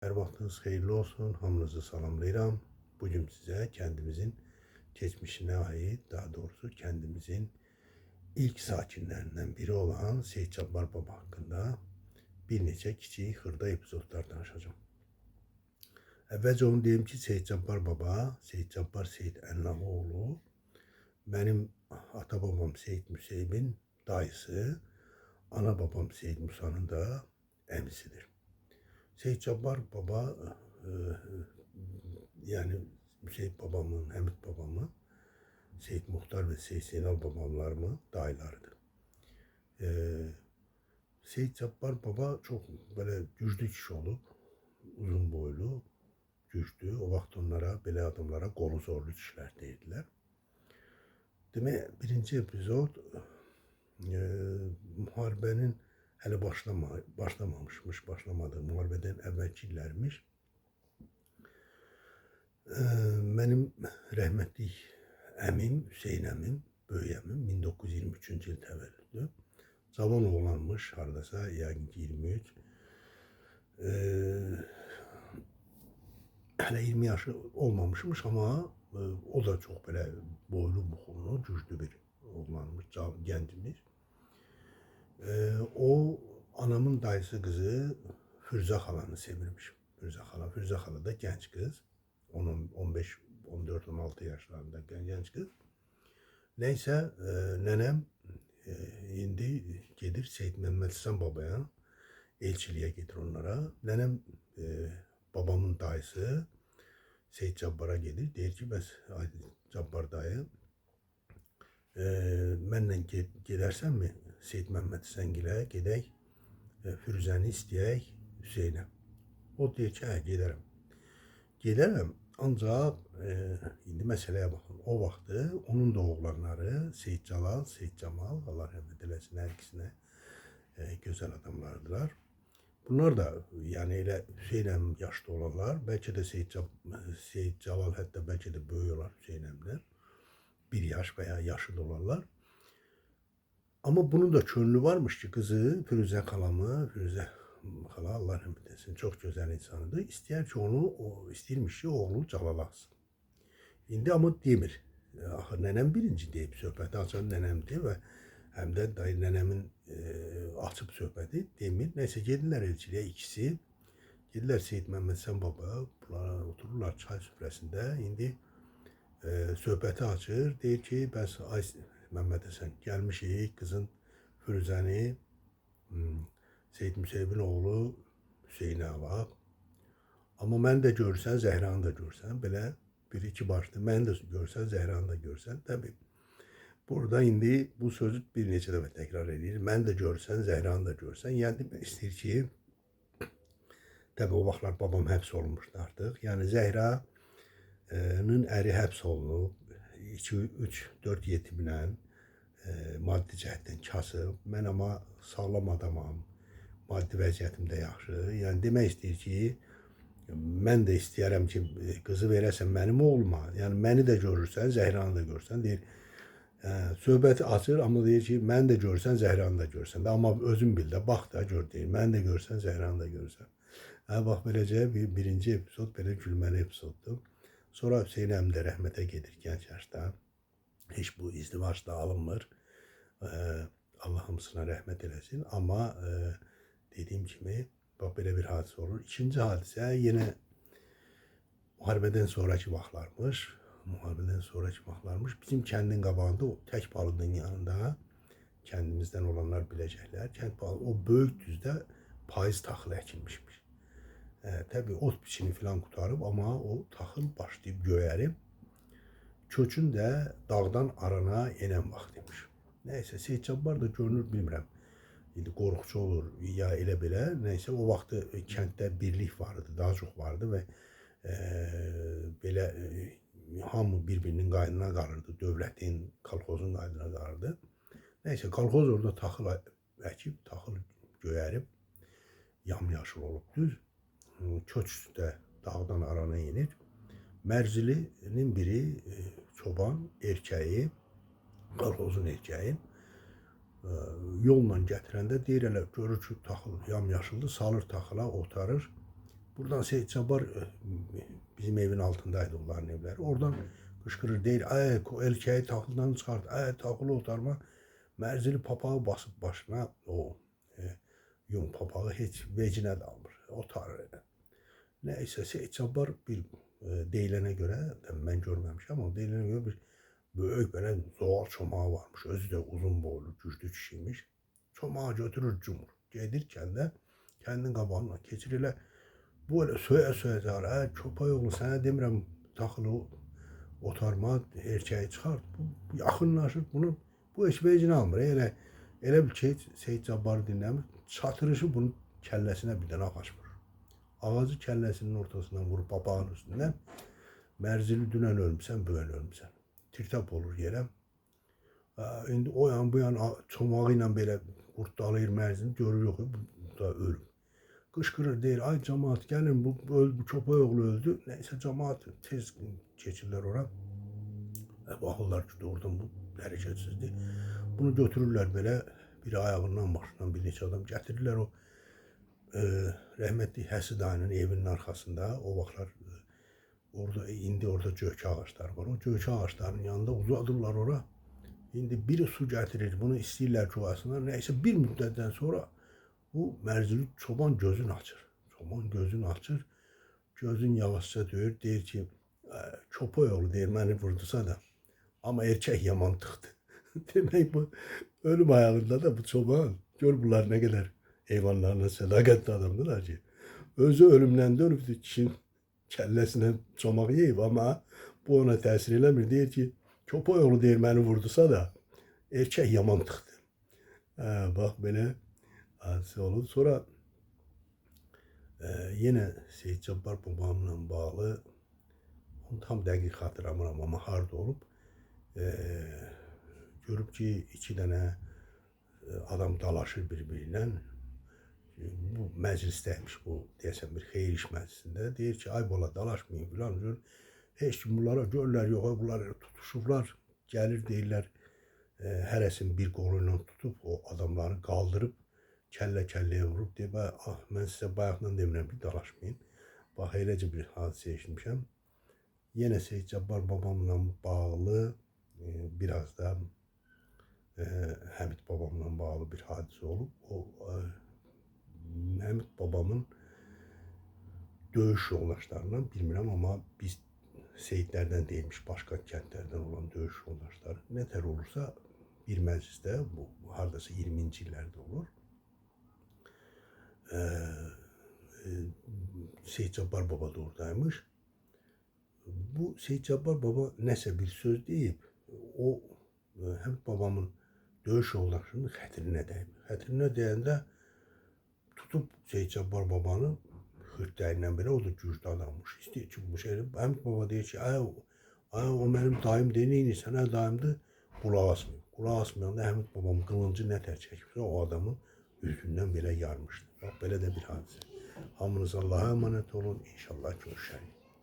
Hər vaxtınız xeyirli olsun. Hamınızı salamlayıram. Bugün size kendimizin geçmişine ait, daha doğrusu kendimizin ilk sakinlerinden biri olan Seyid Cabbar Baba hakkında bir neçə kiçik xırda epizodlar danışacağım. Əvvəlcə onu deyim ki, Seyid Cabbar Baba, Seyid Cabbar Seyid Ənnalıoğlu benim ata babam Seyid Müseybin dayısı, ana babam Seyid Musa'nın da əmisidir. Seyid Cabbar Baba yani Seyid babamın, Həmid babamın, Seyid Muhtar ve Seyid Zeynal babamlarımın dayılarıdır. Seyid Cabbar Baba çok böyle güçlü kişi olup, uzun boylu, güçlü. O vaxt onlara, belə adamlara qolu zorlu kişilər deyirlər. Demək, birinci epizod müharibənin hələ başlamamışmış, başlamadığı müharibədən əvvəlki illərmiş. Mənim rəhmətli əmim, Hüseyn əmim, böyük əmim 1923-cü il təvəllüdlü. Cavan oğlanmış, hardasa yəqin ki 23. Hələ 20 yaşı olmamışmış ama o da çok belə boylu, buxunlu, güçlü bir oğlanmış, gəncmiş. O anamın dayısı kızı Firuzə xalanı sevirmiş. Firuzə xala da genç kız. Onun 15, 14, 16 yaşlarında genç kız. Neyse nenem indi gedir Seyid Mehmet Hasan babaya, elçiliğe getir onlara. Nenem babamın dayısı Seyid Cabbar'a gelir. Deyir ki, bəs Cabbar dayı, mənlə gedərsən mi Seyid Mehmet Hasangilə, gedək Firuzəni istəyək Hüseynə. O deyir ki, hə, gedərəm. Gedərəm, ancaq indi məsələyə baxın. O vaxtı onun da oğlanları Seyid Celal, Seyid Cemal, Allah rəhmət eləsin, hər ikisinə gözəl adamlardılar. Bunlar da yani elə Hüseyn əmim yaşlı olanlar, belki de Seyid Celal hətta belki de böyük olar Hüseyn əmdən. Bir yaş veya yaşlı olanlar. Ama bunun da könlü varmış ki, kızı Firuzə xalamı, Firuzə xala Allah rəhmət etsin, çok güzel insanıdır. İstəyər ki, istəyirmiş ki, oğlu Celal alsın. İndi ama demir. Axı nənəm birinci deyib, söhbəti açan nənəmdir və həm də dayı nənəmin açıb söhbəti demir. Neyse gelirlər elçiliyə ikisi. Gelirlər Seyid Mehmet Hasan baba, bunlar otururlar çay süfrəsində. İndi söhbəti açır. Deyir ki, bəs ay Mehmet Hasan, gəlmişik kızın Firuzəni Seyid Müseybin oğlu Hüseynə alaq. Amma mən də görsən, Zəhranı da görsən, belə bir iki başlı. Mən də görsən, Zəhranı da görsən. Təbii burada indi bu sözü bir neçə dəfə təkrar edir. Mən də görsən, Zəhranı da görsən. Yəni demək istəyir ki, təbii o vaxtlar babam həbs olunmuşdu artıq. Yəni Zəhra'nın əri həbs olunub. 2, 3, 4 yetimlə maddi cəhətdən kasıb. Mən amma sağlam adamam. Maddi vəziyyətim də yaxşı. Yəni demək istəyir ki, mən də istəyərəm ki, qızı verəsən mənim oğluma. Yəni məni də görürsən, Zəhranı da görsən. Deyir, söhbəti açır, amma deyir ki, mən də görsən, Zəhranı da görsən. Amma özün bil də, bax da gör deyir. Mən də görsən, Zəhranı da görsən. Bax, beləcə birinci epizod belə gülməli epizoddur. Sonra Hüseyn əmi də rəhmətə gedir gənc yaşda. Heç bu izdivac da alınmır. Allah hamısına rəhmət eləsin. Amma dediyim kimi, bax belə bir hadisə olur. İkinci hadisə yenə müharibədən sonraki vaxtlarmış. Bizim kəndin qabağında, o tək balığın yanında, kəndimizdən olanlar biləcəklər. Kənd balığı, o böyük düzdə payız taxıl əkilmişmiş. Təbii ot biçini filan qutarıb, amma o taxıl başlayıb göyərib. Köçün də dağdan arana enən vaxtıymış. Neyse, Seyid Cabbar da görünür, bilmirəm. İndi qorxucu olur ya elə belə. Neyse, o vaxtı kənddə birlik vardı, daha çox vardı və belə hamı bir-birinin qaynına qalırdı. Dövlətin, kolxozun qaynına qalırdı. Neyse, kolxoz orada taxıl əkib, taxıl göyərib, yamyaşıl olub düz. Köç üstə dağdan arana yenir. Mərzilinin biri çoban erkəyi, kolxozun erkəyi yolla gətirəndə deyir, elə görür ki, taxıl yamyaşıldır, salır taxıla, otarır. Buradan Seyit Cabbar bizim evin altındaydı onların evleri. Oradan kışkırır değil. Ay erkeği takıldan çıkart. Ay takılı otarma. Merzili papağı basıp başına o yum papağı hiç vecine dalmır. Otar öyle. Neyse Seyit Cabbar bir deyilene göre, ben görmemişim ama deyilene göre bir böyük böyle zoğal çomağı varmış. Özü de uzun boylu, güçlü kişiymiş. Çomağı götürür cumur. Gelirken de kendin qabağına keçirilə böyle söyə çağır. Köpək oğlu sənə demirəm taxılı otarma, erkeği çıxart. Bu yaxınlaşır bunu. Bu heç vecini almır. Elə bir şey Seyit Cabbarı dinləmir. Çatırışı bunun kəlləsinə bir dənə ağac vurur. Ağacı kəlləsinin ortasından vurur papağın üstündən. Mərzili dünən ölmüsən, bugün ölmüsən. Tirtap olur yerə. İndi o yan bu yan çomağı ilə belə qurtdalayır mərzini, görür yox, bu da ölüm. Qışqırır deyir, ay cemaat gəlin, bu köpək oğlu öldü. Neyse cemaat tez keçirlər ora. Baxırlar ki, doğrudan bu hərəkətsizdir. Bunu götürürlər belə, bir ayağından başından bir neçə adam gətirirlər o rəhmətli Həsid dayının evinin arxasında. O vaxtlar indi orada gök ağaçları var. O gök ağaçlarının yanında uzadırlar ora. İndi biri su gətirir, bunu istəyirlər kovasınlar. Neyse bir müddətdən sonra bu mərzili çoban gözünü açır. Çoban gözünü açır, gözün yavaşça döyür, deyir ki, köpək oğlu deyir, məni vurdusa da, ama erkek yaman tıxdı. Demək bu ölüm ayağında da bu çoban, gör bunlar nə qədər eyvanlarına sədaqətli adamdılar ki, özü ölümdən dönübdür, kişinin kəlləsinə çomaq yeyib, ama bu ona təsir eləmir. Deyir ki, köpək oğlu deyir, məni vurdusa da, erkek yaman tıxdı. Bax, belə hadise olur. Sonra yine Seyit Cabbar babamla bağlı, onu tam dəqiq xatırlamıram, ama harda olub, görüb ki, iki dənə adam dalaşır bir-biriyle. Bu məclisdəymiş, bu deyəsən bir xeyir iş məclisində. Deyir ki, ay bala dalaşmayın filan. Heç kim bunlara görürlər, yox, bunlar tutuşurlar, gəlir deyirlər, hərəsini bir qoluyla tutub, o adamları qaldırıb, kəllə-kəlləyə vurub, deyib, mən sizə bayaqdan demirəm ki, dalaşmayın. Bax, eləcə bir hadisə eşitmişəm. Yenə Seyit Cabbar babamla bağlı, biraz da Həmid babamla bağlı bir hadisə olub. O Həmid babamın döyüş yoldaşlarından bilmirəm, amma biz Seyitlərdən deyilmiş, başqa kəndlərdən olan döyüş yoldaşları nətər olursa bir məclisdə, bu hardasa 20-ci illərdə olur. Seyit Cabbar baba da oradaymış. Bu Seyit Cabbar baba nəsə bir söz deyib, o Həmid babamın döyüş yoldaşının xətrinə dəyib. Xətrinə dəyəndə tutub Seyit Cabbar babanı xırtdəyindən belə, o da güclü adammış. İstəyir ki, bu şeyi, Həmid baba deyir ki, o mənim dayım deyil, sənə dayımdır, qulaq asmıyor. Qulaq asmayanda Həmid babam qılıncı nətər çəkibsə, o adamın üzündən belə yarmışdı. Bax, belə də bir hadisə. Hamınız Allah'a emanet olun, inşallah görüşərik.